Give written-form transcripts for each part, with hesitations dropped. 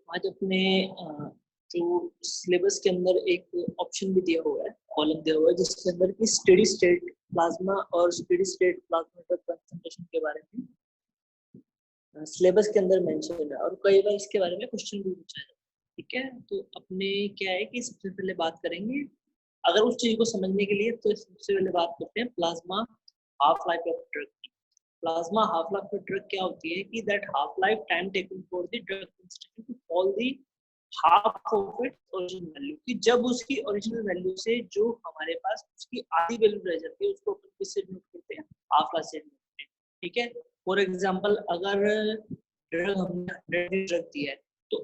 आज अपने जो सिलेबस के अंदर एक ऑप्शन भी दिया हुआ है, कॉलम दिया हुआ है जिसके अंदर की स्टेडी स्टेट प्लाज्मा और steady state plasma drug concentration के बारे में सिलेबस के अंदर मेंशन है और कई बार इसके बारे में क्वेश्चन भी पूछा जाता है। ठीक है, तो अपने क्या है कि सबसे पहले बात करेंगे अगर उस चीज को समझने के लिए, तो सबसे पहले बात करते हैं plasma half life of drug की। Plasma half life of drug क्या होती है कि that half life time taken for the drug concentration to fall the half of its original value, कि जब उसकी ओरिजिनल वैल्यू से जो हमारे पास उसकी आधी वैल्यू रह जाती है उसको अपन किससे नोट करते हैं, हाफ लाइफ से नोट करते हैं। ठीक है, फॉर एग्जांपल अगर ड्रग हमने 100 ड्रग दिया है तो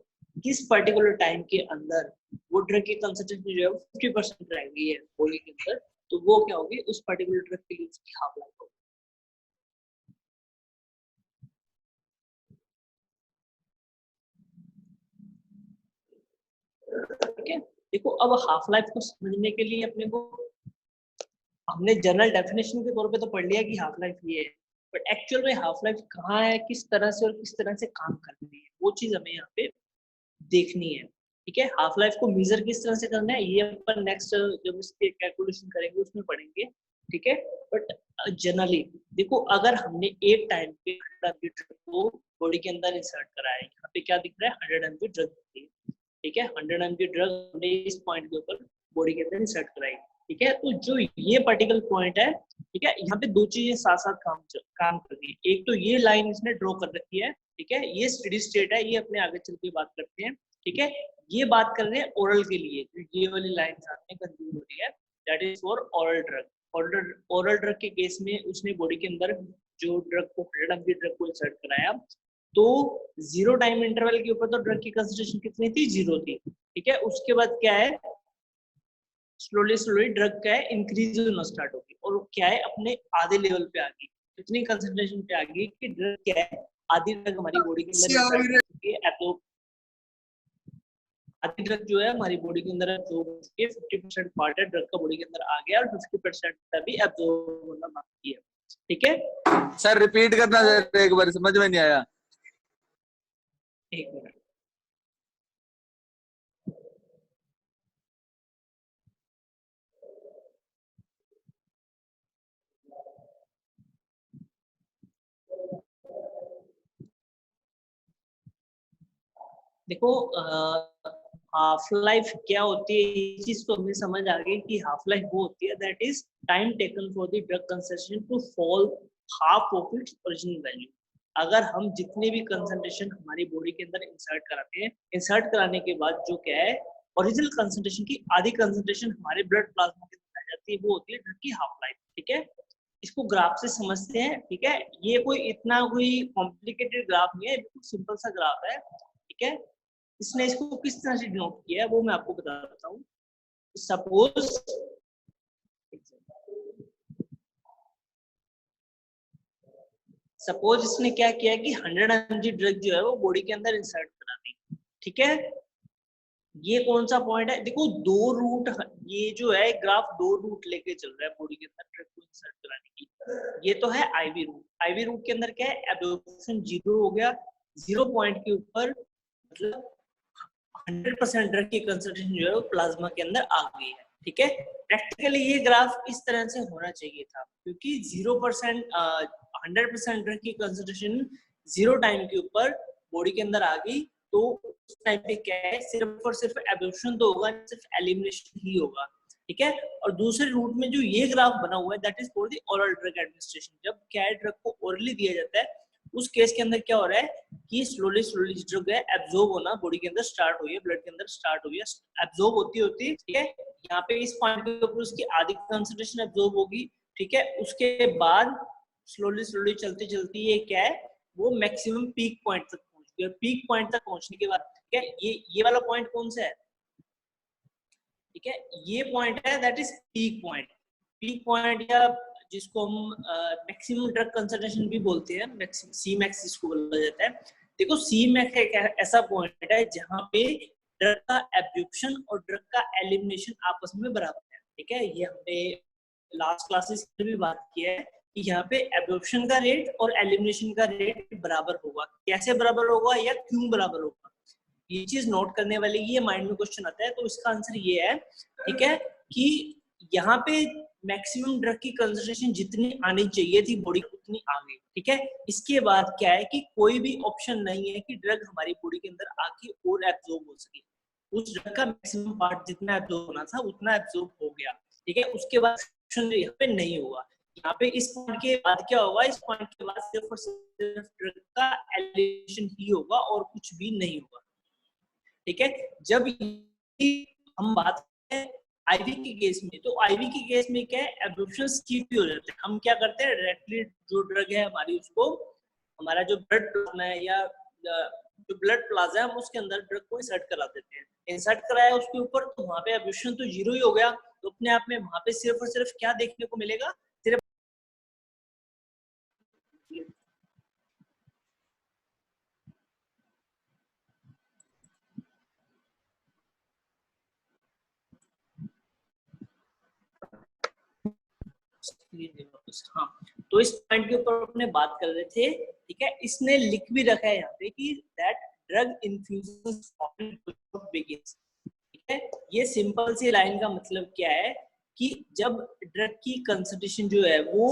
किस पर्टिकुलर टाइम के अंदर वो ड्रग की कंसंट्रेशन जो है 50% रह गई है बॉडी के अंदर, तो वो क्या होगी, उस पर्टिकुलर ड्रग के लिए उसकी हाफ लाइफ होगी। ठीक है, देखो अब हाफ लाइफ को समझने के लिए अपने को हमने जनरल डेफिनेशन के तौर पे तो पढ़ लिया कि हाफ लाइफ ये है, बट एक्चुअल में हाफ लाइफ कहाँ है, किस तरह से और किस तरह से काम कर रही है, वो चीज हमें यहाँ पे देखनी है। ठीक है, हाफ लाइफ को मेजर किस तरह से करना है ये अपन नेक्स्ट जब इसके कैलकुलेशन करेंगे उसमें पढ़ेंगे। ठीक है, बट जनरली देखो अगर हमने एक टाइम पे 100 MB ड्रग को बॉडी के अंदर इंसर्ट कराया है, यहाँ पे क्या दिख रहा है, 100 MB ड्रग दिख रही है। ठीक है, 100 MB ड्रग हमने इस पॉइंट के ऊपर बॉडी के अंदर इंसर्ट कराई। ठीक है, तो जो ये पर्टिकुलर पॉइंट है, ठीक है, यहाँ पे दो चीजें साथ साथ काम कर रही है। एक तो ये लाइन इसने ड्रॉ कर रखी है, ठीक है, ये स्टेडी स्टेट है, ये अपने आगे चल के बात करते हैं। ठीक है, ये बात कर रहे हैं ओरल के लिए, ये वाली लाइन साथ में कंफ्यूज हो रही है, that is for oral drug. Oral drug के केस में उसने बॉडी के अंदर जो ड्रग को 100 MB ड्रग को इंसर्ट कराया, तो जीरो टाइम इंटरवल के ऊपर तो ड्रग की कंसंट्रेशन कितनी थी, 0 थी। ठीक है, उसके बाद क्या है, स्लोली स्लोली ड्रग क्या है, इंक्रीज होना स्टार्ट होगी और क्या है, अपने आधे लेवल पे आ गई, इतनी कंसंट्रेशन पे आ गई कि ड्रग क्या है, आधी ड्रग हमारी बॉडी के अंदर इंसर्ट हो चुकी है, एब्जॉर्ब आधी ड्रग जो है हमारी बॉडी के अंदर एब्जॉर्ब हो चुकी है, 50% पार्ट है ड्रग का बॉडी के अंदर आ गया और 50% अभी एब्जॉर्ब होना बाकी है। ठीक है सर, रिपीट करना सर, एक बार समझ में नहीं आया। एक मिनट, देखो हाफ लाइफ क्या होती है, ये चीज तो हमें समझ आ गई कि हाफ लाइफ वो होती है that is time taken for the drug concentration to fall half of its original value. अगर हम जितने भी कंसंट्रेशन हमारी बॉडी के अंदर इंसर्ट कराते हैं, इंसर्ट कराने के बाद जो क्या है, ओरिजिनल कंसंट्रेशन की आधी कंसंट्रेशन हमारे ब्लड प्लाज्मा के अंदर आ जाती है, वो होती है ड्रग की हाफ लाइफ। ठीक है, इसको ग्राफ से समझते हैं। ठीक है, ये कोई इतना कोई कॉम्प्लिकेटेड ग्राफ नहीं है, बिल्कुल सिंपल सा ग्राफ है। ठीक है, इसने इसको किस तरह से डिनोट किया है वो मैं आपको बताता हूँ। सपोज इसने क्या किया कि 100 MG ड्रग जो है वो बॉडी के अंदर इंसर्ट करा दी। ठीक है, ये कौन सा पॉइंट है, देखो दो रूट, ये जो है ग्राफ दो रूट लेके चल रहा है बॉडी के अंदर ड्रग को इंसर्ट कराने की। ये तो है आईवी रूट, आईवी रूट के अंदर क्या है, एब्जॉर्प्शन 0 हो गया, 0 पॉइंट के ऊपर मतलब 100% ड्रग की कंसंट्रेशन जो है वो प्लाज्मा के अंदर आ गई है। ठीक है, प्रैक्टिकली ये ग्राफ इस तरह से होना चाहिए था, क्योंकि 0% 100% ड्रग की कंसंट्रेशन 0 टाइम के ऊपर बॉडी के अंदर आ गई, तो उस टाइम पे क्या है, सिर्फ और सिर्फ एब्जॉर्प्शन तो होगा, सिर्फ एलिमिनेशन ही होगा। ठीक है, और दूसरे रूट में जो ये ग्राफ बना हुआ है that is for the oral drug administration. जब क्या है, ड्रग को ओरली दिया जाता है, उस केस के अंदर क्या हो रहा है कि स्लोली स्लोली ड्रग है एब्जॉर्ब होना बॉडी के अंदर स्टार्ट हुई है, ब्लड के अंदर स्टार्ट हुई है, एब्जॉर्ब होती होती है। ठीक है, यहाँ पे इस पॉइंट के ऊपर उसकी आधी कंसंट्रेशन एब्जॉर्ब होगी। ठीक है, उसके बाद स्लोली स्लोली चलती चलती ये क्या है, वो मैक्सिमम पीक पॉइंट तक पहुंचती है। पीक पॉइंट तक पहुंचने के बाद ठीक है, ये वाला पॉइंट कौन सा है, ठीक है, ये पॉइंट है that is peak point. Peak point या जिसको हम मैक्सिमम ड्रग कंसंट्रेशन भी बोलते हैं, सी मैक्स जिसको बोला जाता है। देखो सी मैक्स एक ऐसा पॉइंट है जहां पे ड्रग का एब्जॉर्प्शन और ड्रग का एलिमिनेशन आपस में बराबर है। ठीक है, ये हमने लास्ट क्लासेस में भी बात किया है कि यहाँ पे एब्जॉर्प्शन का रेट और एलिमिनेशन का रेट बराबर होगा। कैसे बराबर होगा या क्यों बराबर होगा, ये चीज नोट करने वाली, ये माइंड में क्वेश्चन आता है, तो इसका आंसर ये है, ठीक है, कि यहाँ पे मैक्सिमम ड्रग की कंसंट्रेशन जितनी आनी चाहिए थी बॉडी उतनी आ गई, ठीक है। इसके बाद क्या है कि कोई भी ऑप्शन नहीं है कि ड्रग हमारी बॉडी के अंदर आके और एब्जॉर्ब हो सके। उस ड्रग का मैक्सिमम पार्ट जितना एब्जॉर्ब होना था उतना एब्जॉर्ब हो गया, ठीक है। उसके बाद ऑप्शन यहाँ पे नहीं हुआ। यहाँ पे इस पॉइंट के बाद क्या होगा, इस पॉइंट के बाद सिर्फ और सिर्फ ड्रग का एलिमिनेशन ही होगा और कुछ भी नहीं होगा, ठीक है। जब हम बात करें आईवी के केस में, तो आईवी के केस में क्या है, एब्जॉर्प्शन स्किप हो जाते हैं। हम क्या करते हैं, डायरेक्टली जो ड्रग है हमारी, उसको हमारा जो ब्लड प्लाज्मा है या जो ब्लड प्लाज्मा है, हम उसके अंदर ड्रग को इंसर्ट करा देते हैं। इंसर्ट कराया उसके ऊपर, तो वहां पे एब्जॉर्प्शन तो जीरो ही हो गया, तो अपने आप में वहां पे सिर्फ और सिर्फ क्या देखने को मिलेगा, सिर्फ हाँ। तो इस पॉइंट के ऊपर अपने बात कर रहे थे, ठीक है। इसने लिख भी रखा है यहाँ पे कि दैट ड्रग इन्फ्यूजन बिगिंस, ठीक है। ये सिंपल सी लाइन का मतलब क्या है कि जब ड्रग की कंसंट्रेशन जो है वो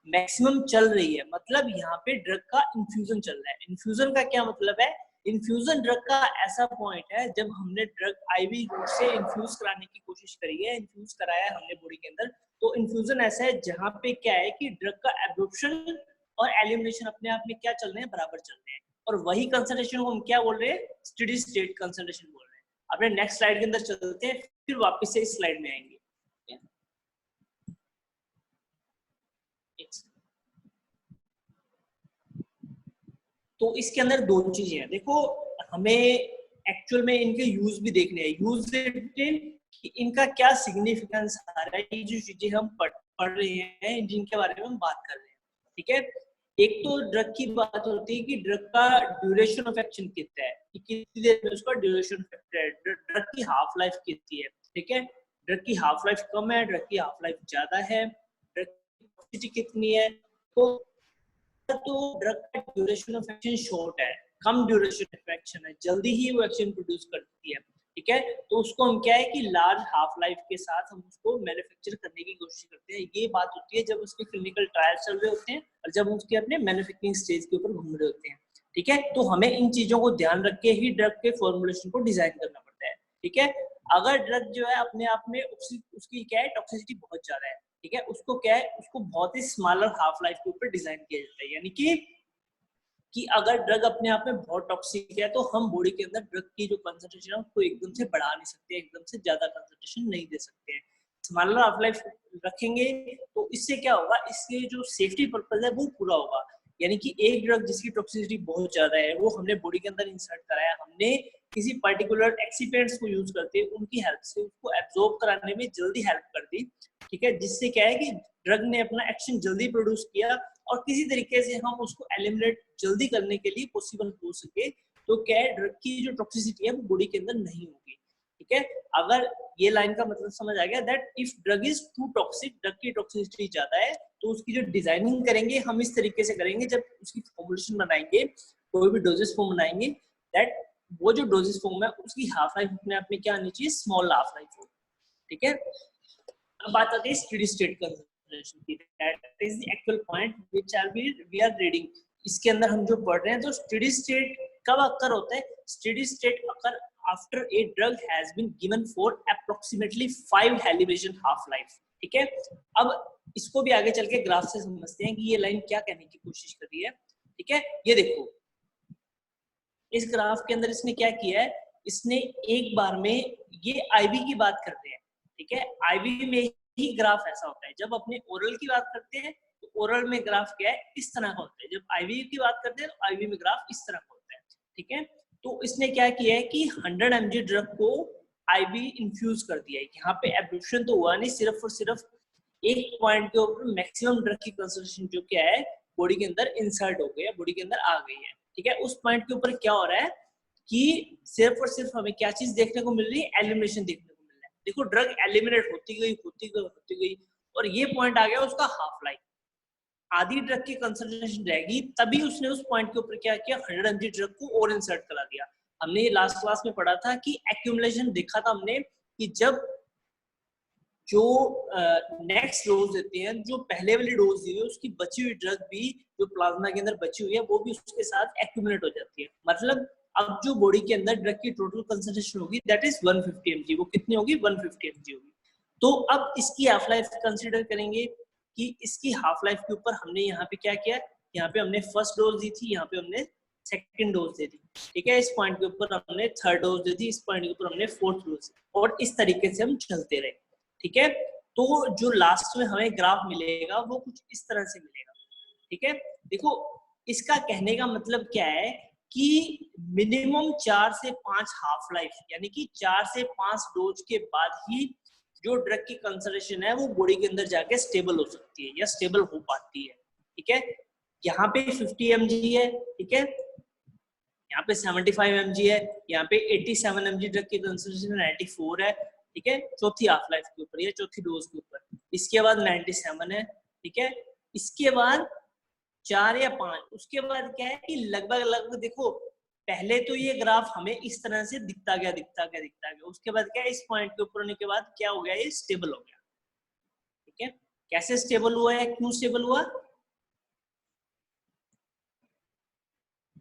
मैक्सिमम चल रही है, मतलब यहाँ पे ड्रग का इन्फ्यूजन चल रहा है। इन्फ्यूजन का क्या मतलब है, इन्फ्यूजन ड्रग का ऐसा पॉइंट है जब हमने ड्रग आईवी रूट से इन्फ्यूज कराने की कोशिश करी है, इन्फ्यूज कराया है हमने बॉडी के अंदर, तो इन्फ्यूजन ऐसा है जहां पे क्या है कि ड्रग का एब्जॉर्प्शन और एलिमिनेशन अपने आप में क्या चल रहे हैं, बराबर चल रहे हैं। और वही कंसंट्रेशन को हम क्या बोल रहे हैं, स्टेडी स्टेट कंसंट्रेशन बोल रहे हैं। अपने नेक्स्ट स्लाइड के अंदर चलते हैं, फिर वापस से इस स्लाइड में आएंगे। तो इसके अंदर दो चीजें हैं, देखो हमें एक्चुअल में इनके यूज भी देखने हैं, यूज कि इनका क्या सिग्निफिकेंस आ रहा है, ये जो चीजें हम पढ़ रहे हैं जिनके बारे में हम बात कर रहे हैं, ठीक है। एक तो ड्रग की बात होती है कि ड्रग का ड्यूरेशन ऑफ एक्शन कितना है, कि कितनी देर में उसका ड्यूरेशन है, ड्रग की हाफ लाइफ कितनी है, ठीक है। ड्रग की हाफ लाइफ कम है, ड्रग की हाफ लाइफ ज्यादा है, ड्रग की टॉक्सिसिटी कितनी है। तो ड्रग का ड्यूरेशन ऑफ एक्शन शॉर्ट है, कम ड्यूरेशन ऑफ एक्शन है, जल्दी ही वो एक्शन प्रोड्यूस करती है, ठीक है। तो उसको हम क्या है कि लार्ज हाफ लाइफ के साथ हम उसको मैन्युफैक्चर करने की कोशिश करते हैं। ये बात होती है जब उसके क्लिनिकल ट्रायल चल रहे होते हैं और जब उसके अपने मैन्युफैक्चरिंग स्टेज के ऊपर घूम रहे होते हैं, ठीक है। तो हमें इन चीजों को ध्यान रख के ही ड्रग के फॉर्मुलेशन को डिजाइन करना पड़ता है, ठीक है। अगर ड्रग जो है अपने आप में उसकी क्या है, टॉक्सिसिटी बहुत ज्यादा है, ठीक है, उसको क्या है, उसको बहुत ही स्मॉलर हाफ लाइफ के ऊपर डिजाइन किया जाता है। यानी कि अगर ड्रग अपने आप में बहुत टॉक्सिक है तो हम बॉडी के अंदर ड्रग की जो कंसंट्रेशन है उसको एकदम से बढ़ा नहीं सकते, एकदम से ज्यादा कंसंट्रेशन नहीं दे सकते हैं। स्मॉलर हाफ लाइफ रखेंगे तो इससे क्या होगा, इसके जो सेफ्टी पर्पज है वो पूरा होगा। यानी कि एक ड्रग जिसकी टॉक्सिसिटी बहुत ज्यादा है वो हमने बॉडी के अंदर इंसर्ट कराया, हमने किसी पर्टिकुलर एक्सीपेंट्स को यूज करते उनकी हेल्प से उसको एब्जॉर्ब कराने में जल्दी हेल्प कर दी, ठीक है। जिससे क्या है कि ड्रग ने अपना एक्शन जल्दी प्रोड्यूस किया और किसी तरीके से हम उसको एलिमिनेट जल्दी करने के लिए पॉसिबल हो सके, तो क्या है, ड्रग की जो टॉक्सिसिटी है वो बॉडी के अंदर नहीं होगी, ठीक है। अगर ये लाइन का मतलब समझ आ गया that if drug is too toxic, drug की टॉक्सिसिटी ज्यादा है, तो उसकी जो डिजाइनिंग करेंगे हम इस तरीके से करेंगे, जब उसकी फॉर्मुलेशन बनाएंगे, कोई भी डोजेस फॉर्म बनाएंगे, दैट वो जो डोजेस फॉर्म है उसकी हाफ लाइफ अपने आप में क्या आनी चाहिए, स्मॉल हाफ लाइफ हो, ठीक है। अब बात आती है स्टेडी स्टेट कंसंट्रेशन की, that is the actual point which we are reading. इसके अंदर हम जो पढ़ रहे हैं, तो स्टेडी स्टेट कब अकर होता है, steady state occur after a drug has been given for approximately 5 elevation half life, ठीक है। अब इसको भी आगे चल के ग्राफ से समझते हैं कि ये लाइन क्या कहने की कोशिश कर रही है, ठीक है। ये देखो इस ग्राफ के अंदर इसने क्या किया है, इसने एक बार में, ये आईवी की बात कर रहे हैं, ठीक है। आईवी में ही ग्राफ ऐसा होता है, जब अपने ओरल की बात करते हैं तो ओरल में ग्राफ क्या है, इस तरह का होता है, जब आईवी की बात करते हैं तो आईवी में ग्राफ इस तरह का होता है, ठीक है। तो इसने क्या किया है कि 100 mg ड्रग को आईवी इन्फ्यूज कर दिया है। यहाँ पे एब्जॉर्प्शन तो हुआ नहीं, सिर्फ और सिर्फ एक पॉइंट के ऊपर मैक्सिमम ड्रग की कंसंट्रेशन जो क्या है बॉडी के अंदर इंसर्ट हो गई है, बॉडी के अंदर आ गई है, ठीक है। उस पॉइंट के ऊपर क्या हो रहा है कि सिर्फ और सिर्फ हमें क्या चीज देखने को मिल रही है, एलिमिनेशन देखने को मिल रहा है। देखो ड्रग एलिमिनेट होती गई और ये पॉइंट आ गया उसका हाफ लाइफ, आधी ड्रग की कंसंट्रेशन रहेगी, तभी उसने उस पॉइंट के ऊपर क्या किया, 100 mg ड्रग को और इंसर्ट करा दिया। हमने ये लास्ट क्लास में पढ़ा था कि एक्यूमुलेशन देखा था हमने कि जब जो नेक्स्ट डोज देते हैं, जो पहले वाली डोज दी है उसकी बची हुई ड्रग भी जो प्लाज्मा के अंदर बची हुई है वो भी उसके साथ एक्यूमुलेट हो जाती है। मतलब अब जो बॉडी के अंदर ड्रग की टोटल कंसंट्रेशन होगी दैट इज 150 mg। वो कितनी होगी? 150 mg होगी। तो अब इसकी हाफ लाइफ कंसीडर करेंगे कि इसकी हाफ लाइफ के ऊपर हमने यहाँ पे क्या किया, यहाँ पे हमने फर्स्ट डोज दी थी, यहाँ पे हमने सेकंड डोज दे दी, ठीक है। इस पॉइंट के ऊपर हमने थर्ड डोज दे दी, इस पॉइंट के ऊपर हमने फोर्थ डोज, और इस तरीके से हम चलते रहे, ठीक है। तो जो लास्ट में हमें ग्राफ मिलेगा वो कुछ इस तरह से मिलेगा, ठीक है। देखो इसका कहने का मतलब क्या है कि मिनिमम 4 से 5 हाफ लाइफ, यानी कि 4 से 5 डोज के बाद ही जो ड्रग की कंसंट्रेशन है वो बॉडी के अंदर जाके स्टेबल हो सकती है या स्टेबल हो पाती है, ठीक है। यहाँ पे 50 mg है, ठीक है, यहाँ पे 75 mg है, यहाँ पे 87 mg ड्रग की कंसंट्रेशन 94 है, ठीक है, चौथी हाफ लाइफ के ऊपर या चौथी डोज के ऊपर। इसके बाद 97 है, ठीक है। इसके बाद 4 या 5, उसके बाद क्या है कि लगभग देखो पहले तो ये ग्राफ हमें इस तरह से दिखता गया, उसके बाद क्या है, इस पॉइंट के ऊपर होने के बाद क्या हो गया, ये स्टेबल हो गया, ठीक है। कैसे स्टेबल हुआ है, क्यों स्टेबल हुआ,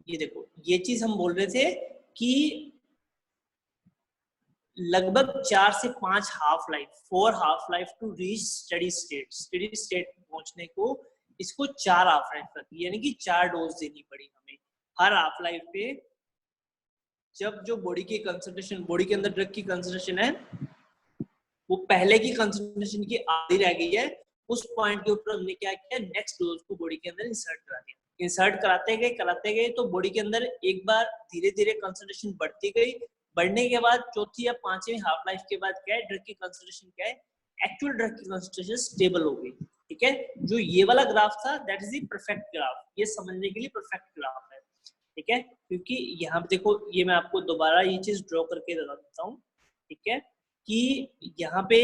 ये देखो ये चीज हम बोल रहे थे कि लगभग 4 से 5 half life, 4 half life to reach steady state पहुंचने को इसको 4 हाफ लाइफ लगती, यानी कि 4 डोज देनी पड़ी हमें हर हाफ लाइफ पे। जब जो बॉडी की कंसंट्रेशन, बॉडी के अंदर ड्रग की कंसंट्रेशन है वो पहले की कंसंट्रेशन की आधी रह गई है, उस पॉइंट के ऊपर हमने क्या किया, नेक्स्ट डोज को बॉडी के अंदर इंसर्ट करा दिया। इंसर्ट कराते गए तो बॉडी के अंदर एक बार धीरे धीरे कंसंट्रेशन बढ़ती गई, बढ़ने के बाद चौथी या पांचवी हाफ लाइफ के बाद क्या है, ड्रग की कंसंट्रेशन क्या है, एक्चुअल ड्रग की कंसंट्रेशन स्टेबल हो गई, ठीक है। जो ये वाला ग्राफ था that is the perfect graph, ये समझने के लिए परफेक्ट ग्राफ है, ठीक है। क्योंकि यहाँ पे देखो ये मैं आपको दोबारा ये चीज ड्रॉ करके बता देता हूँ, ठीक है, कि यहाँ पे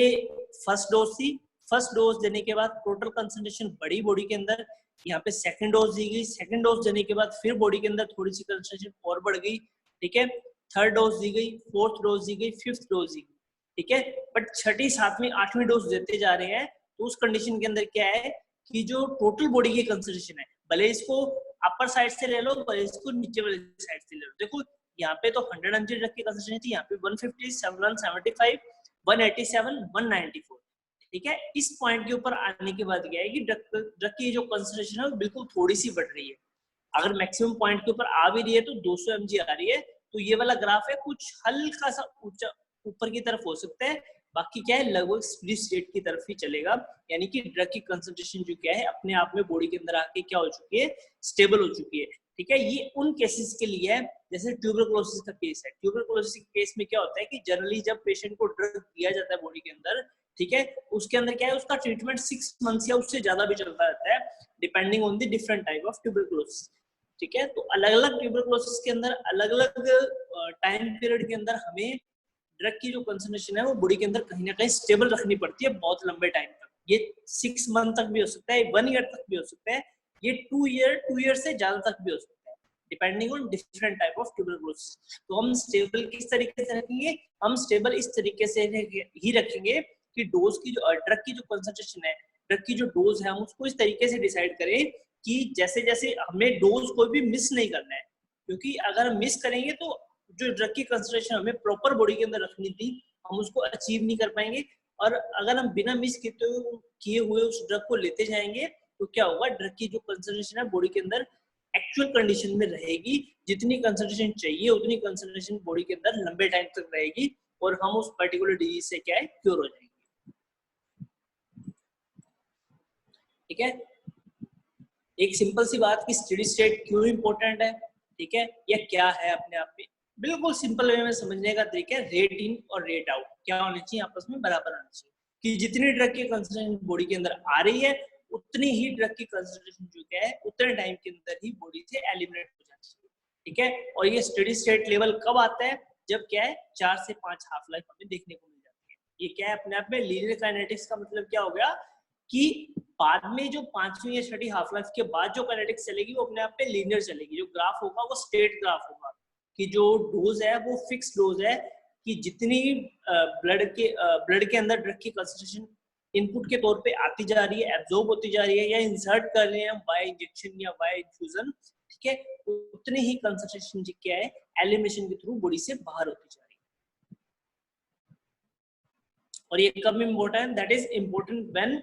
फर्स्ट डोज थी, फर्स्ट डोज देने के बाद टोटल कंसंट्रेशन बढ़ी बॉडी के अंदर, यहाँ पे सेकंड डोज दी गई, सेकंड डोज देने के बाद फिर बॉडी के अंदर थोड़ी सी कंसंट्रेशन और बढ़ गई, ठीक है। थर्ड डोज दी गई, फोर्थ डोज दी गई, फिफ्थ डोज दी गई, ठीक है। बट छठी, सातवीं, आठवीं डोज देते जा रहे हैं तो उस कंडीशन के अंदर क्या है कि जो टोटल बॉडी की कंसंट्रेशन है, भले इसको अपर साइड से ले लो, भले इसको नीचे वाली साइड से ले लो, देखो यहाँ पे तो 100 mg ड्रग की कंसंट्रेशन थी, यहाँ पे 150, 175, 187, 194, ठीक है। इस पॉइंट के ऊपर आने के बाद क्या है कि ड्रग की जो कंसंट्रेशन है वो बिल्कुल थोड़ी सी बढ़ रही है। अगर मैक्सिमम पॉइंट के ऊपर आ भी रही है तो 200 mg आ रही है, तो ये वाला ग्राफ है कुछ हल्का सा ऊंचा ऊपर की तरफ हो सकता है, बाकी क्या है लगभग स्टेडी स्टेट की तरफ ही चलेगा, यानी कि ड्रग की कंसंट्रेशन जो क्या है अपने आप में बॉडी के अंदर आके क्या हो चुकी है, स्टेबल हो चुकी है, ठीक है। ये उन केसेस के लिए है जैसे ट्यूबरकुलोसिस का केस है। ट्यूबरकुलोसिस के केस में क्या होता है कि जनरली जब पेशेंट को ड्रग दिया जाता है बॉडी के अंदर, ठीक है, उसके अंदर क्या है उसका ट्रीटमेंट 6 मंथ्स या उससे ज्यादा भी चलता रहता है depending on the different type of tuberculosis, ठीक है। तो अलग अलग ट्यूबरकुलोसिस के अंदर अलग अलग टाइम पीरियड के अंदर हमें ड्रग की जो कंसंट्रेशन है वो बॉडी के अंदर कहीं ना कहीं स्टेबल रखनी पड़ती है बहुत लंबे टाइम तक। ये 6 मंथ तक भी हो सकता है, 1 ईयर तक भी हो सकता है, ये 2 ईयर से ज्यादा तक भी हो सकता है depending on different type of tuberculosis. तो हम स्टेबल किस तरीके से रखेंगे, हम स्टेबल इस तरीके से ही रखेंगे कि डोज की जो ड्रग की जो कंसंट्रेशन है, ड्रग की जो डोज है हम उसको इस तरीके से डिसाइड करें कि जैसे जैसे हमें डोज को भी मिस नहीं करना है, क्योंकि अगर मिस करेंगे तो जो ड्रग की कंसंट्रेशन हमें प्रॉपर बॉडी के अंदर रखनी थी हम उसको अचीव नहीं कर पाएंगे। और अगर हम बिना मिस किए हुए उस ड्रग को लेते जाएंगे तो क्या होगा, ड्रग की जो कंसंट्रेशन है बॉडी के अंदर एक्चुअल कंडीशन में रहेगी, जितनी कंसंट्रेशन चाहिए उतनी कंसंट्रेशन बॉडी के अंदर लंबे टाइम तक रहेगी और हम उस पर्टिकुलर डिजीज से क्या है क्योर हो जाएंगे, ठीक है। एक सिंपल सी बात कि स्टेडी स्टेट क्यों इंपॉर्टेंट है, ठीक है, या क्या है अपने आप में, बिल्कुल सिंपल वे में समझने का तरीका है, रेट इन और रेट आउट क्या होने चाहिए, आपस में बराबर होने चाहिए, कि जितनी ड्रग की कंसंट्रेशन बॉडी के अंदर आ रही है उतनी ही ड्रग की कंसंट्रेशन जो क्या है उतने टाइम के अंदर ही बॉडी से एलिमिनेट हो जानी चाहिए, ठीक है। और ये स्टेडी स्टेट लेवल कब आता है, जब क्या है 4 से 5 हाफ लाइफ हमें देखने को मिल जाती है। ये क्या है अपने आप में लीनियर काइनेटिक्स का मतलब क्या हो गया कि बाद में जो 5वीं या 6ठी हाफ लाइफ के बाद जो काइनेटिक्स चलेगी वो अपने आप पे लीनियर चलेगी, जो ग्राफ होगा वो स्ट्रेट ग्राफ होगा, कि जो डोज है वो फिक्स डोज है कि जितनी ब्लड के अंदर ड्रग की कंसंट्रेशन इनपुट के तौर पे आती जा रही है, एब्जॉर्ब होती जा रही है या इंसर्ट कर रहे हैं बाय इंजेक्शन या बाय इन्फ्यूजन, ठीक है, उतनी ही कंसंट्रेशन क्या है एलिमिनेशन के थ्रू बॉडी से बाहर होती जा रही है। और ये कब important, that is important when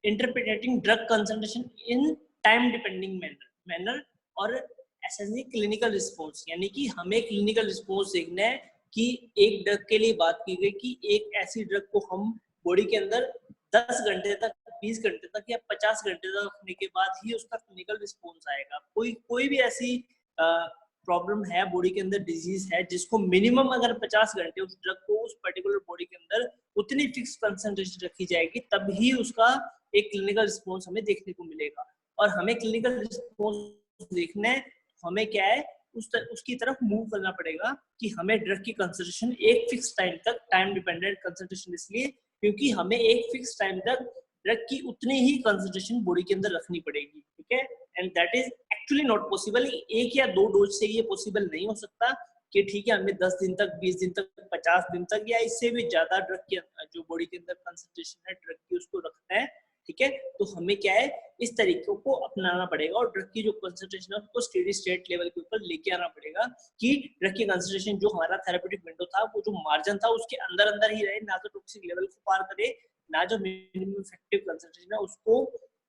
interpreting drug concentration in time depending manner और एसेसिंग क्लिनिकल रिस्पॉन्स, यानी कि हमें क्लिनिकल रिस्पॉन्स देखना है कि एक ड्रग के लिए बात की गई कि एक ऐसी ड्रग को हम बॉडी के अंदर 10 घंटे तक, 20 घंटे तक या 50 घंटे तक रखने के बाद ही उसका क्लिनिकल रिस्पॉन्स आएगा। कोई भी ऐसी प्रॉब्लम है बॉडी के अंदर, डिजीज है जिसको मिनिमम अगर 50 घंटे उस ड्रग को उस पर्टिकुलर बॉडी के अंदर उतनी फिक्स कंसंट्रेशन रखी जाएगी तब ही उसका एक क्लिनिकल रिस्पॉन्स हमें देखने को मिलेगा। और हमें क्लिनिकल रिस्पॉन्स देखना है, हमें क्या है उसकी तरफ मूव करना पड़ेगा कि हमें ड्रग की कंसंट्रेशन एक फिक्स टाइम तक, टाइम डिपेंडेंट कंसंट्रेशन इसलिए क्योंकि हमें एक फिक्स टाइम तक ड्रग की उतनी ही कंसंट्रेशन बॉडी के अंदर रखनी पड़ेगी, ठीक है। And that is actually not possible. एक या दो डोज से ये पॉसिबल नहीं हो सकता कि ठीक है हमें 10 दिन तक, 20 दिन तक, 50 दिन तक या इससे भी ज्यादा ड्रग की जो बॉडी के अंदर कंसंट्रेशन है ड्रग की उसको रखना है, ठीक है। तो हमें क्या है इस तरीकों को अपनाना पड़ेगा और ड्रग की जो कंसंट्रेशन है उसको स्टेडी स्टेट लेवल के ऊपर लेके आना पड़ेगा कि ड्रग की कंसंट्रेशन जो हमारा थेरेप्यूटिक विंडो था, वो जो मार्जिन था उसके अंदर अंदर ही रहे, ना तो टॉक्सिक लेवल को पार करे, ना जो मिनिमम इफेक्टिव कंसंट्रेशन है उसको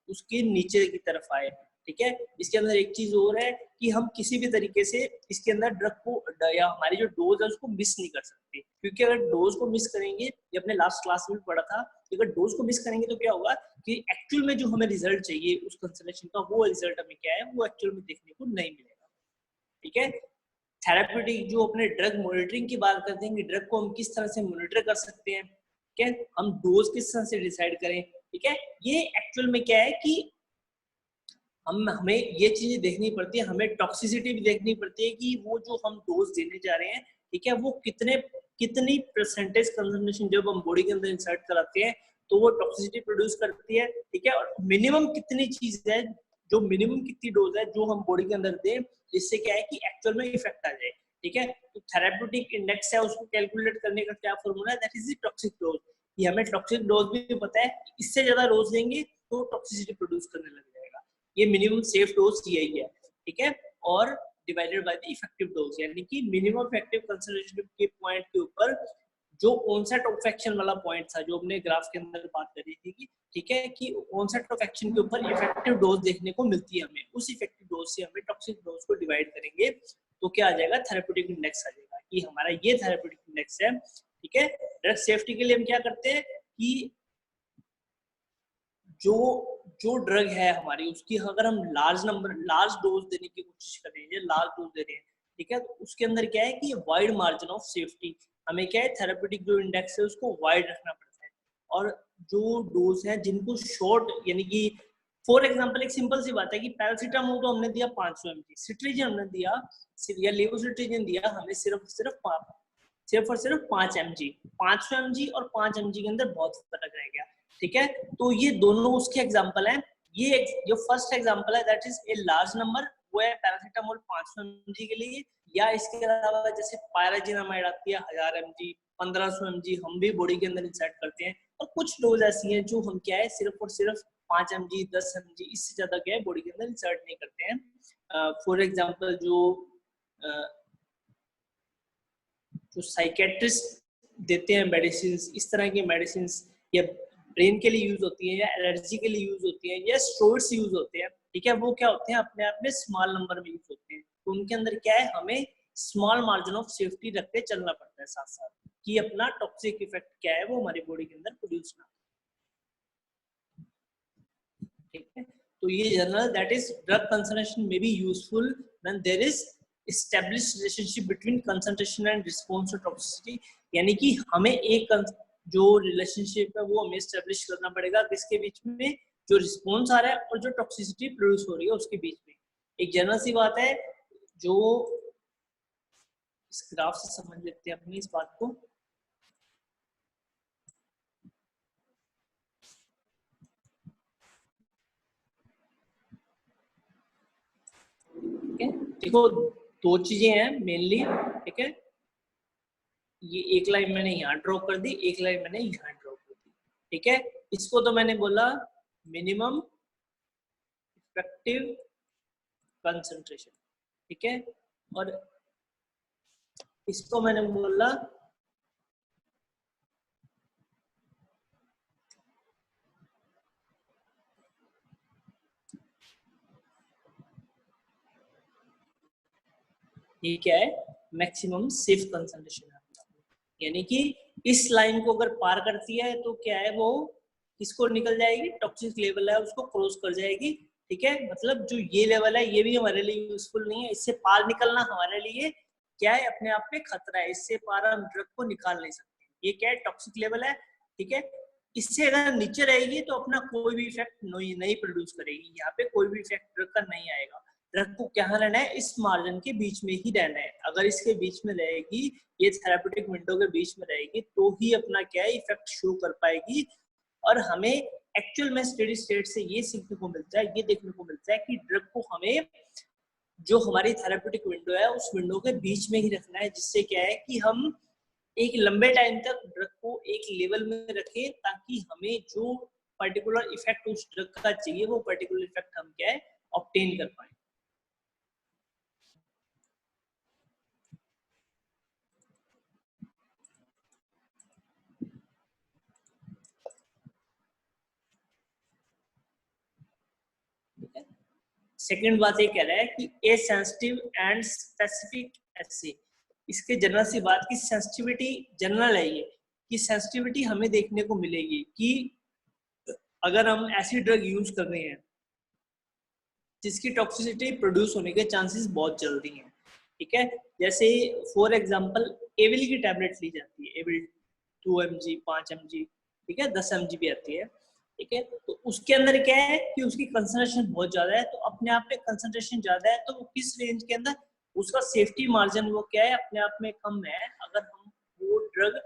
उसके नीचे की तरफ आए, ठीक है। इसके अंदर एक चीज और है कि हम किसी भी तरीके से इसके अंदर ड्रग को या हमारी जो डोज है उसको मिस नहीं कर सकते, क्योंकि अगर डोज को मिस करेंगे, ये अपने लास्ट क्लास में भी पढ़ा था, अगर डोज को मिस करेंगे तो क्या होगा कि एक्चुअल में जो हमें रिजल्ट चाहिए उस कंसंट्रेशन का, वो रिजल्ट हमें क्या है वो एक्चुअल में देखने को नहीं मिलेगा, ठीक है। थेरेप्यूटिक जो अपने ड्रग मॉनिटरिंग की बात करते हैं कि ड्रग को हम किस तरह से मॉनिटर कर सकते हैं, ठीक है, हम डोज किस तरह से डिसाइड करें, ठीक है। ये एक्चुअल में क्या है कि हमें ये चीजें देखनी पड़ती है, हमें टॉक्सिसिटी भी देखनी पड़ती है कि वो जो हम डोज देने जा रहे हैं, ठीक है, वो कितनी परसेंटेज कंसंट्रेशन जब हम बॉडी के अंदर इंसर्ट कराते हैं तो वो टॉक्सिसिटी प्रोड्यूस करती है, ठीक है। और मिनिमम कितनी चीज है, जो मिनिमम कितनी डोज है जो हम बॉडी के अंदर दें जिससे क्या है कि एक्चुअल में इफेक्ट आ जाए, ठीक है। तो थेरेप्यूटिक इंडेक्स है उसको कैलकुलेट करने का क्या फॉर्मूला है, that is the toxic dose. ये हमें टॉक्सिक डोज भी पता है, इससे ज्यादा डोज देंगे तो टॉक्सिसिटी प्रोड्यूस करने लग जाएगा। ये मिनिमम सेफ डोज यही है, ठीक है। और divided by the effective dose, यानी कि मिनिमम इफेक्टिव कंसंट्रेशन के पॉइंट के ऊपर जो ऑनसेट ऑफ एक्शन वाला पॉइंट था जो हमने ग्राफ के अंदर बात करी थी कि ठीक है कि ऑनसेट ऑफ एक्शन के ऊपर इफेक्टिव डोज देखने को मिलती है हमें, उस इफेक्टिव डोज से हमें टॉक्सिक डोज को डिवाइड करेंगे तो क्या आ जाएगा, थेरेप्यूटिक इंडेक्स आ जाएगा कि हमारा ये थेरेप्यूटिक इंडेक्स है, ठीक है। ड्रग सेफ्टी के लिए हम क्या करते हैं कि जो ड्रग है हमारी उसकी अगर हम लार्ज डोज देने की कोशिश कर रहे हैं, लार्ज डोज दे रहे हैं, ठीक है, तो उसके अंदर क्या है कि वाइड मार्जिन ऑफ सेफ्टी, हमें क्या है थेरेप्यूटिक जो इंडेक्स है उसको वाइड रखना पड़ता है। और जो डोज है जिनको शॉर्ट, यानी कि फॉर एग्जांपल एक सिंपल सी बात है कि पैरासीटामोल तो हमने दिया 500 mg, सिट्रीजिन हमने दिया या लेवोसिट्रीजिन दिया हमें सिर्फ और सिर्फ 5 mg, 500 mg और 5 mg के अंदर बहुत फर्क रह गया, ठीक है। तो ये दोनों उसके एग्जांपल हैं। ये जो फर्स्ट एग्जांपल है that is a large number, वो है पैरासीटामोल 500 mg के लिए, या इसके अलावा जैसे पायराजिनामाइड आती है 1000 mg, 1500 mg हम भी बॉडी के अंदर इंसर्ट करते हैं। और कुछ डोज ऐसी हैं जो हम क्या है सिर्फ और सिर्फ 5 mg, 10 mg, इससे ज्यादा क्या है बॉडी के अंदर इंसर्ट नहीं करते हैं। फॉर एग्जांपल जो साइकेट्रिस्ट देते हैं मेडिसिन, इस तरह की मेडिसिन या ब्रेन के लिए यूज होती है या एलर्जी के लिए यूज होती है या स्टेरॉइड्स यूज होते हैं, ठीक है, वो क्या होते हैं अपने आप में स्मॉल नंबर में यूज होते हैं। तो उनके अंदर क्या है हमें स्मॉल मार्जिन ऑफ सेफ्टी रख के चलना पड़ता है साथ साथ कि अपना टॉक्सिक इफेक्ट क्या है वो हमारी बॉडी के अंदर प्रोड्यूस ना, ठीक है। तो ये general that is drug concentration में be useful when there is established relationship between concentration and response to toxicity, यानी कि हमें एक जो रिलेशनशिप है वो हमें एस्टेब्लिश करना पड़ेगा किसके बीच में, जो रिस्पॉन्स आ रहा है और जो टॉक्सिसिटी प्रोड्यूस हो रही है उसके बीच में। एक जनरल सी बात है जो इस ग्राफ से समझ लेते हैं अपनी इस बात को, ठीक है। देखो दो चीजें हैं मेनली, ठीक है। ये एक लाइन मैंने यहाँ ड्रॉ कर दी, एक लाइन मैंने यहाँ ड्रॉ कर दी, ठीक है। इसको तो मैंने बोला मिनिमम इफेक्टिव कंसंट्रेशन, ठीक है, और इसको मैंने बोला ये क्या है, मैक्सिमम सेफ कंसंट्रेशन है। यानी कि इस लाइन को अगर पार करती है तो क्या है, वो किसको निकल जाएगी, टॉक्सिक लेवल है उसको क्रॉस कर जाएगी, ठीक है। मतलब जो ये लेवल है ये भी हमारे लिए यूजफुल नहीं है, इससे पार निकलना हमारे लिए क्या है, अपने आप में खतरा है, इससे पार हम ड्रग को निकाल नहीं सकते। ये क्या है, टॉक्सिक लेवल है, ठीक है। इससे अगर नीचे रहेगी तो अपना कोई भी इफेक्ट नहीं प्रोड्यूस करेगी, यहाँ पे कोई भी इफेक्ट ड्रग का नहीं आएगा। ड्रग को क्या रहना है, इस मार्जिन के बीच में ही रहना है। अगर इसके बीच में रहेगी, ये थेराप्यूटिक विंडो के बीच में रहेगी, तो ही अपना क्या है, इफेक्ट शो कर पाएगी। और हमें एक्चुअल में स्टेडी स्टेट से ये सीखने को मिलता है, ये देखने को मिलता है कि ड्रग को हमें जो हमारी थेराप्यूटिक विंडो है उस विंडो के बीच में ही रखना है, जिससे क्या है कि हम एक लंबे टाइम तक ड्रग को एक लेवल में रखें, ताकि हमें जो पर्टिकुलर इफेक्ट उस ड्रग का चाहिए वो पर्टिकुलर इफेक्ट हम क्या है, ऑब्टेन कर पाए। सेकंड बात ये कह रहा है कि ए सेंसिटिव एंड स्पेसिफिक एसे, इसके जनरल सी बात की सेंसिटिविटी जनरल है ये, कि सेंसिटिविटी हमें देखने को मिलेगी कि अगर हम ऐसी ड्रग यूज कर रहे हैं जिसकी टॉक्सिसिटी प्रोड्यूस होने के चांसेस बहुत जल्दी हैं, ठीक है। जैसे फॉर एग्जांपल एविल की टैबलेट ली जाती है, एविल 2 mg 5 mg, ठीक है, 10 mg भी आती है, ठीक है। तो उसके अंदर क्या है कि उसकी कंसंट्रेशन बहुत ज्यादा है, तो अपने आप में कंसंट्रेशन ज्यादा है तो वो किस रेंज के अंदर, उसका सेफ्टी मार्जिन वो क्या है, अपने आप में कम है। अगर हम वो ड्रग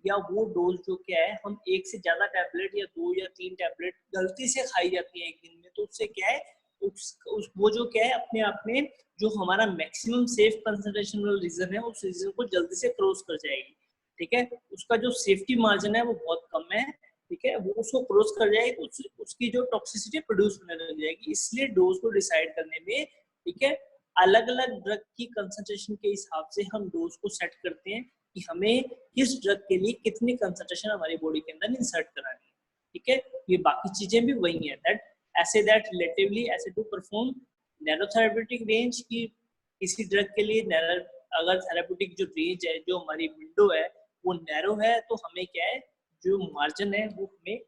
या वो डोज जो क्या है, हम एक से ज्यादा टैबलेट या 2 या 3 टैबलेट गलती से खाई जाती है एक दिन में, तो उससे क्या है, वो जो क्या है अपने आप में जो हमारा मैक्सिमम सेफ कंसंट्रेशन वाला रीजन है उस रीजन को जल्दी से क्रॉस कर जाएगी, ठीक है। उसका जो सेफ्टी मार्जिन है वो बहुत कम है, ठीक है, वो उसको क्रॉस कर जाएगी तो उसकी जो टॉक्सिसिटी प्रोड्यूस होने लग जाएगी। इसलिए डोज को डिसाइड करने में, ठीक है, अलग अलग ड्रग की कंसंट्रेशन के हिसाब से हम डोज को सेट करते हैं कि हमें किस ड्रग के लिए कितनी कंसंट्रेशन हमारी बॉडी के अंदर इंसर्ट करानी है, ठीक है। ये बाकी चीजें भी वही है, दैट ऐसे दैट रिलेटिवली ऐसे to perform narrow therapeutic range की किसी ड्रग के लिए नैरो, अगर थेरेप्यूटिक जो रेंज है, जो हमारी विंडो है वो नैरो है, तो हमें क्या है, जो मार्जिन है वो हमें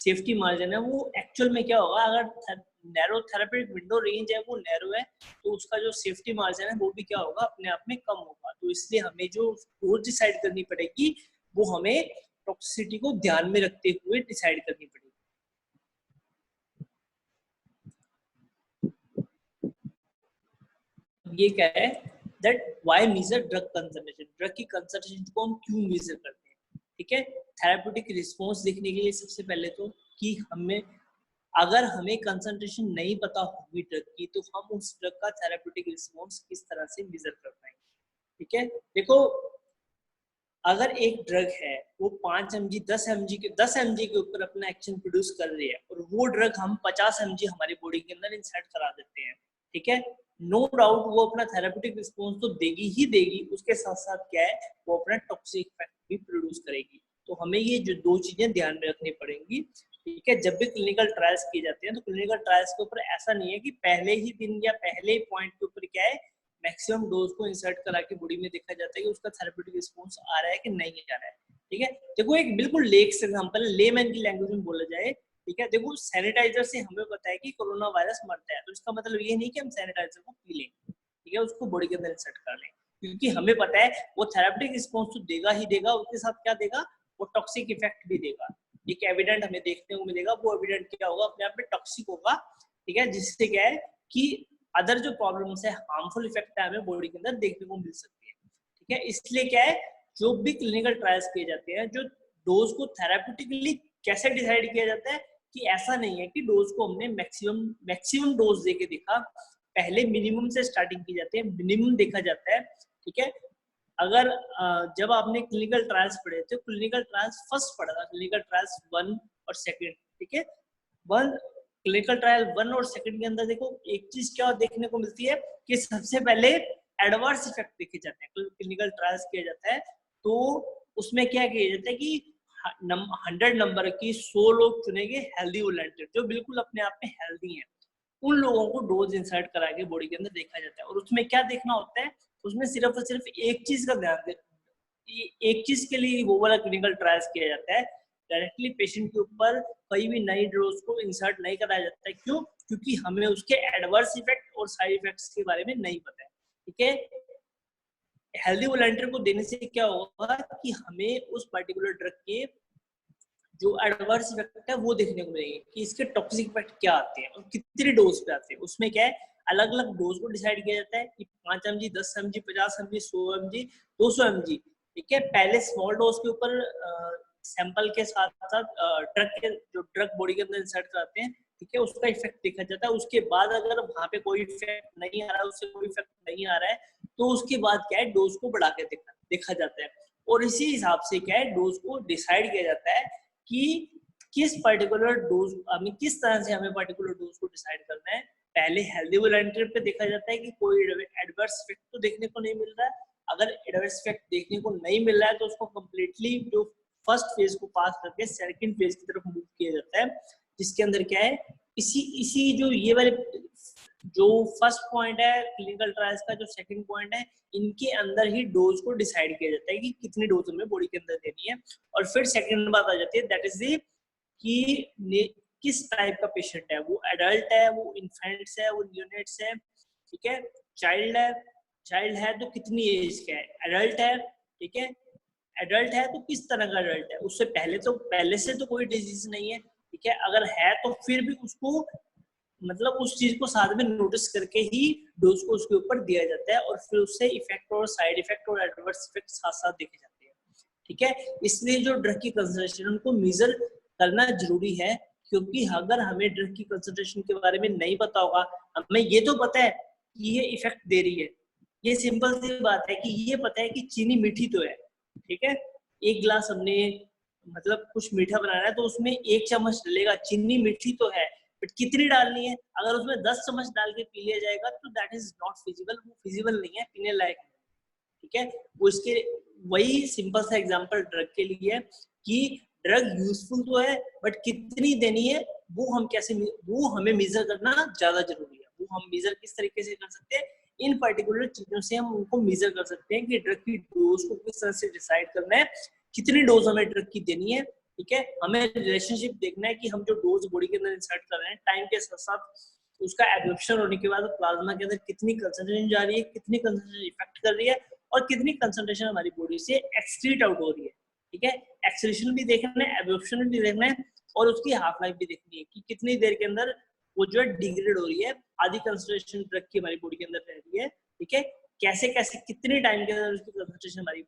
सेफ्टी मार्जिन है वो एक्चुअल में क्या होगा, अगर नैरो थेरेप्यूटिक विंडो रेंज है वो नैरो है, तो उसका जो सेफ्टी मार्जिन है वो भी क्या होगा, अपने आप में कम होगा। तो इसलिए हमें जो डोज डिसाइड करनी पड़ेगी वो हमें टॉक्सिसिटी को ध्यान में रखते हुए डिसाइड करनी पड़ेगी। ये क्या है, that why measure drug concentration, drug की कंसंट्रेशन को हम क्यों मेजर करते हैं, ठीक है। थेरेप्यूटिक रिस्पांस देखने के लिए सबसे पहले तो कि हमें, अगर हमें कंसंट्रेशन नहीं पता होगी ड्रग की, तो हम उस ड्रग का थेरेप्यूटिक रिस्पांस किस तरह से मेजर कर पाएंगे, ठीक है। देखो, अगर एक ड्रग है वो 5 mg 10 mg के ऊपर अपना एक्शन प्रोड्यूस कर रही है, और वो ड्रग हम 50 mg हमारी बॉडी के अंदर इंसर्ट करा देते हैं, ठीक है, नो डाउट वो अपना थेरेप्यूटिक रिस्पांस तो देगी ही देगी, उसके साथ साथ क्या है, वो अपना टॉक्सिक इफेक्ट भी प्रोड्यूस करेगी। तो हमें ये जो दो चीजें ध्यान में रखनी पड़ेंगी, ठीक है। जब भी क्लिनिकल ट्रायल्स किए जाते हैं तो क्लिनिकल ट्रायल्स के ऊपर ऐसा नहीं है कि पहले ही दिन या पहले पॉइंट के ऊपर क्या है, मैक्सिमम डोज को इंसर्ट करा के बॉडी में देखा जाता है कि उसका थेरेप्यूटिक रिस्पांस आ रहा है कि नहीं आ रहा है, ठीक है। देखो एक बिल्कुल लेक्स एग्जांपल, लेमैन की लैंग्वेज में बोला जाए, ठीक है, देखो सैनिटाइजर से हमें पता है कि कोरोना वायरस मरता है, तो इसका मतलब ये नहीं कि हम सैनिटाइजर को पी लें, ठीक है, उसको बॉडी के अंदर इंसर्ट कर लें, क्योंकि हमें पता है वो थेरेप्यूटिक रिस्पांस तो देगा ही देगा, उसके साथ क्या देगा, वो टॉक्सिक इफेक्ट भी देगा। एक एविडेंट हमें देखने को मिलेगा, वो एविडेंट क्या होगा, अपने आप में टॉक्सिक होगा, ठीक है, जिससे क्या है कि अदर जो प्रॉब्लम्स है, हार्मफुल इफेक्ट है, हमें बॉडी के अंदर देखने को मिल सकती है, ठीक है। इसलिए क्या है, जो भी क्लिनिकल ट्रायल्स किए जाते हैं, जो डोज को थेरेप्यूटिकली कैसे डिसाइड किया जाता है, कि ऐसा नहीं है कि डोज को हमने मैक्सिमम डोज देके देखा, पहले मिनिमम से स्टार्टिंग की जाती है, मिनिमम देखा जाता है, ठीक है। अगर जब आपने क्लिनिकल ट्रायल्स पढ़े थे, क्लिनिकल ट्रायल्स फर्स्ट पढ़ा था, क्लिनिकल ट्रायल्स 1 और 2, ठीक है। क्लिनिकल ट्रायल 1 और 2 के अंदर देखो एक चीज क्या देखने को मिलती है कि सबसे पहले एडवर्स इफेक्ट देखे जाते हैं। क्लिनिकल ट्रायल्स किया जाता है तो उसमें क्या किया जाता है कि 100 नंबर की 100 लोग चुनेंगे हेल्दी वॉलंटियर जो बिल्कुल अपने आप में हेल्दी हैं, उन लोगों को डोज इंसर्ट करा के बॉडी के अंदर देखा जाता है। और उसमें क्या देखना होता है, उसमें सिर्फ और सिर्फ एक चीज का ध्यान दे, एक चीज के लिए वो वाला क्लिनिकल ट्रायल्स किया जाता है। डायरेक्टली पेशेंट के ऊपर कोई भी नई डोज को इंसर्ट नहीं कराया जाता है। क्यों? क्योंकि हमें उसके एडवर्स इफेक्ट और साइड इफेक्ट्स के बारे में नहीं पता है, ठीक है। हेल्दी वॉलंटियर को देने से क्या होगा कि हमें उस पर्टिकुलर ड्रग के जो एडवर्स इफेक्ट है वो देखने को मिलेंगे कि इसके टॉक्सिक इफेक्ट क्या आते हैं और कितनी डोज पे आते हैं। उसमें क्या है, अलग अलग डोज को डिसाइड किया जाता है कि 5 mg, 10 mg, 50 mg, 100 mg, 200 mg, ठीक है। पहले स्मॉल डोज के ऊपर सैंपल के साथ साथ ड्रग बॉडी के अंदर इंसर्ट कराते हैं, ठीक है, उसका इफेक्ट देखा जाता है। उसके बाद अगर वहां पे कोई इफेक्ट नहीं आ रहा है, उससे कोई इफेक्ट नहीं आ रहा है, तो उसके बाद क्या है, डोज को बढ़ा के देखा जाता है। और इसी हिसाब से क्या है, डोज को डिसाइड किया जाता है कि किस पर्टिकुलर डोज हमें किस तरह से हमें पर्टिकुलर डोज को डिसाइड करना है। पहले हेल्दी वॉलंटियर पे देखा जाता है कि कोई एडवर्स इफेक्ट तो देखने को नहीं मिल रहा है। अगर एडवर्स इफेक्ट देखने को नहीं मिल रहा है तो उसको कंप्लीटली जो फर्स्ट फेज को पास करके सेकंड फेज की तरफ मूव किया जाता है, जिसके अंदर क्या है, इसी जो ये वाले जो फर्स्ट पॉइंट है क्लिनिकल ट्रायल्स का, जो सेकंड पॉइंट है, इनके अंदर ही डोज को डिसाइड किया जाता है कि कितनी डोज हमें बॉडी के अंदर देनी है। और फिर सेकंड बात आ जाती है, दैट इज दी कि किस टाइप का पेशेंट है, वो एडल्ट है, वो इन्फेंट्स है, वो न्यूनेट्स है, ठीक है, चाइल्ड है तो कितनी एज का है, एडल्ट है, ठीक है, एडल्ट है तो किस तरह का एडल्ट है, उससे पहले से तो कोई डिजीज नहीं है, ठीक है। अगर है तो फिर भी उसको मतलब उस चीज को साथ में नोटिस करके ही डोज को उसके ऊपर दिया जाता है और फिर उससे इफेक्ट और साइड इफेक्ट और एडवर्स इफेक्ट साथ साथ देखे जाते हैं, ठीक है। इसलिए जो ड्रग की कंसंट्रेशन उनको मेजर करना जरूरी है, क्योंकि अगर हमें ड्रग की कंसंट्रेशन के बारे में नहीं पता होगा, हमें ये तो पता है कि ये इफेक्ट दे रही है, ये सिंपल सी बात है कि ये पता है कि चीनी मीठी तो है, ठीक है। एक गिलास हमने मतलब कुछ मीठा बनाना है तो उसमें 1 चम्मच डलेगा, चीनी मीठी तो है, बट कितनी डालनी है, अगर उसमें 10 चम्मच डाल के पी लिया जाएगा तो दैट इज नॉट फिजिबल, वो फिजिबल नहीं है, पीने लायक, ठीक है। वो इसके वही सिंपल सा एग्जांपल ड्रग के लिए है कि ड्रग यूजफुल तो है बट कितनी देनी है वो हमें मेजर करना ज्यादा जरूरी है। वो हम मेजर किस तरीके से कर सकते हैं, इन पर्टिकुलर चीजों से हम उनको मेजर कर सकते हैं कि ड्रग की डोज को किस तरह से डिसाइड करना है, कितनी डोज हमें ड्रग की देनी है, ठीक है। हमें रिलेशनशिप देखना है कि हम जो डोज बॉडी के अंदर इंसर्ट कर रहे हैं टाइम के साथ साथ उसका एब्जॉर्प्शन होने के बाद प्लाज्मा के अंदर कितनी कंसंट्रेशन जा रही है, कितनी कंसंट्रेशन इफेक्ट कर रही है और कितनी कंसंट्रेशन हमारी बॉडी से एक्सक्रीट आउट हो रही है, ठीक है। एक्सक्रीशन भी देखना है, एब्जॉर्प्शन भी देखना है और उसकी हाफ लाइफ भी देखनी है कि कितनी देर के अंदर वो जो है डिग्रेड हो रही है, आधी कंसंट्रेशन ड्रग की हमारी बॉडी के अंदर रह रही है, ठीक है। कैसे कैसे कितने टाइम के अंदर उसकी कंसंट्रेशन हमारी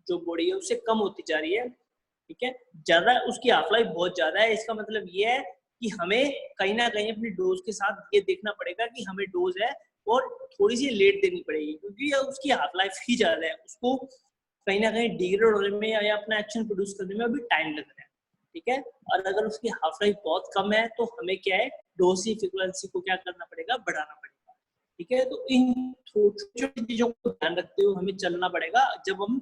जो बॉडी है उससे कम होती जा रही है, ठीक है। ज्यादा उसकी हाफ लाइफ बहुत ज्यादा है, इसका मतलब ये है कि हमें कहीं ना कहीं अपनी डोज के साथ ये देखना पड़ेगा कि हमें डोज है और थोड़ी सी लेट देनी पड़ेगी, क्योंकि उसकी हाफ लाइफ ही ज्यादा है, उसको कहीं ना कहीं डिग्रेड होने में या अपना एक्शन प्रोड्यूस करने में अभी टाइम लग रहा है, ठीक है। और अगर उसकी हाफ लाइफ बहुत कम है तो हमें क्या है, डोज की फ्रीक्वेंसी को क्या करना पड़ेगा, बढ़ाना पड़ेगा, ठीक है। तो इन छोटी छोटी चीजों को ध्यान रखते हुए हमें चलना पड़ेगा जब हम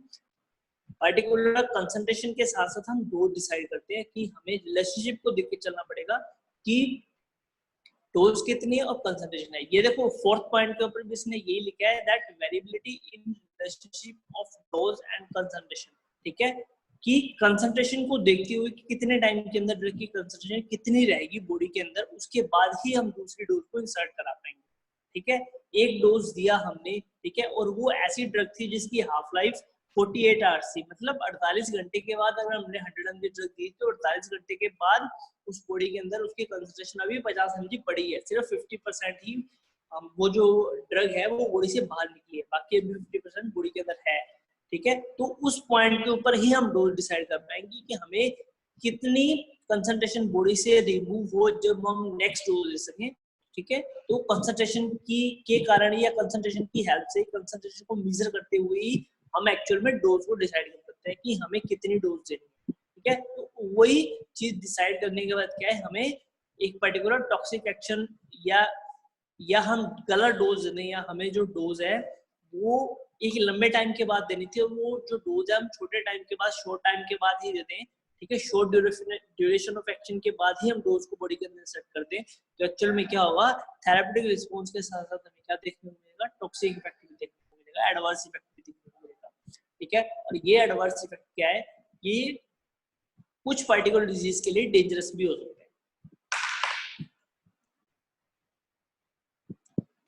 पर्टिकुलर कंसंट्रेशन के साथ साथ हम डोज डिसाइड करते हैं, कि हमें रिलेशनशिप को देख के चलना पड़ेगा कि डोज कितनी है और कंसंट्रेशन है। ये देखो फोर्थ पॉइंट के ऊपर भी इसने यही लिखा है, that variability in relationship of dose and concentration, ठीक है, कि कंसंट्रेशन को देखते हुए कि कितने टाइम के अंदर ड्रग की कंसंट्रेशन कितनी रहेगी बॉडी के अंदर, उसके बाद ही हम दूसरी डोज को इंसर्ट करा पाएंगे, ठीक है। एक डोज दिया हमने, ठीक है, और वो ऐसी ड्रग थी जिसकी हाफ लाइफ 48 आवर्स थी, मतलब 48 घंटे के बाद अगर हमने 100 mg ड्रग दी तो 48 घंटे के बाद उस बॉडी के अंदर उसकी कंसंट्रेशन अभी 50 mg बढ़ी है, सिर्फ 50% ही वो जो ड्रग है वो बॉडी से बाहर निकली है, बाकी अभी 50% बॉडी के अंदर है, ठीक है। तो उस पॉइंट के ऊपर ही हम डोज डिसाइड कर पाएंगे कि हमें कितनी कंसंट्रेशन बॉडी से रिमूव हो जब हम नेक्स्ट डोज दे सकें, ठीक है। तो कंसंट्रेशन के कारण या कंसंट्रेशन की हेल्प से, कंसंट्रेशन को मेजर करते हुए ही हम एक्चुअल में डोज को डिसाइड कर सकते हैं कि हमें कितनी डोज देनी है। ठीक है, तो वही चीज डिसाइड करने के बाद क्या है, हमें एक पर्टिकुलर टॉक्सिक एक्शन या हम गलत डोज दें, या हमें जो डोज है वो एक लंबे टाइम के बाद देनी थी, और वो जो डोज है हम छोटे टाइम के बाद, शॉर्ट टाइम के बाद ही देते हैं। ठीक है, शॉर्ट ड्यूरेशन ऑफ एक्शन के बाद ही हम डोज को बॉडी के अंदर सेट करते हैं। तो एक्चुअल में क्या होगा, थेरेपेटिक रिस्पॉन्स के साथ साथ हमें क्या देखने को मिलेगा, टॉक्सिक इफेक्ट भी देखने को मिलेगा, एडवर्स इफेक्ट भी देखने को मिलेगा। ठीक है, और ये एडवर्स इफेक्ट क्या है, ये कुछ पर्टिकुलर डिजीज के लिए डेंजरस भी हो सकते हैं।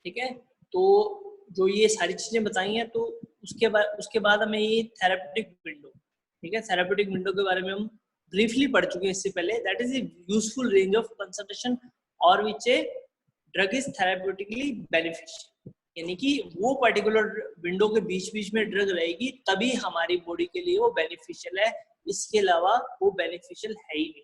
ठीक है, तो जो ये सारी चीजें बताई हैं, तो उसके बाद हमें ये थेरेपेटिक विंडो, ठीक है, थेरेपेटिक विंडो के बारे में हम ब्रीफली पढ़ चुके हैं इससे पहले। That is a useful range of concentration और विच a drug is therapeutically beneficial, यानी कि वो पर्टिकुलर विंडो के बीच बीच में ड्रग रहेगी तभी हमारी बॉडी के लिए वो बेनिफिशियल है, इसके अलावा वो बेनिफिशियल है ही नहीं।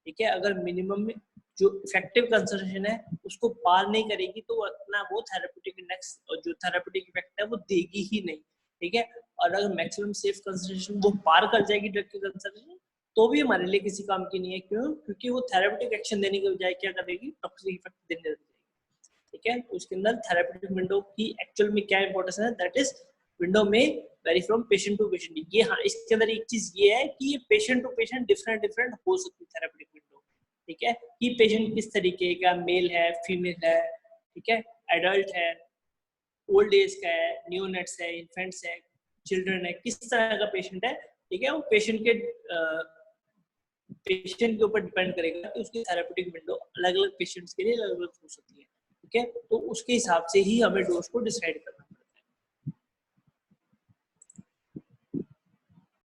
ठीक है, अगर मिनिमम में जो इफेक्टिव कंसंट्रेशन है उसको पार नहीं करेगी तो अपना वो थेरेपेटिक इंडेक्स और जो थेरेपेटिक इफेक्ट है वो देगी ही नहीं। ठीक है, और अगर मैक्सिमम सेफ कंसंट्रेशन वो पार कर जाएगी ड्रग की कंसंट्रेशन, तो भी हमारे लिए किसी काम की नहीं है। क्यों? क्योंकि वो थेरेपेटिक एक्शन देने के बजाय क्या करेगी, टॉक्सिक इफेक्ट देने लगेगी। ठीक है, तो उसके अंदर थेरेपेटिक विंडो की एक्चुअल में क्या इंपॉर्टेंस है, दैट इज विंडो में vary from patient to patient. ये हाँ, इसके अंदर एक चीज ये है कि ये पेशेंट टू पेशेंट डिफरेंट हो सकती है थेरेपेटिक विंडो। ठीक है, कि पेशेंट किस तरीके का, मेल है, फीमेल है, ठीक है, एडल्ट है, ओल्ड एज का है, न्यूनेट्स है, इन्फेंट्स है, चिल्ड्रन है, किस तरह का पेशेंट है। ठीक है, वो पेशेंट के ऊपर डिपेंड करेगा कि उसकी थेरेपेटिक विंडो अलग अलग पेशेंट्स के लिए अलग अलग हो सकती है। ठीक है, तो उसके हिसाब से ही हमें डोज को डिसाइड करना।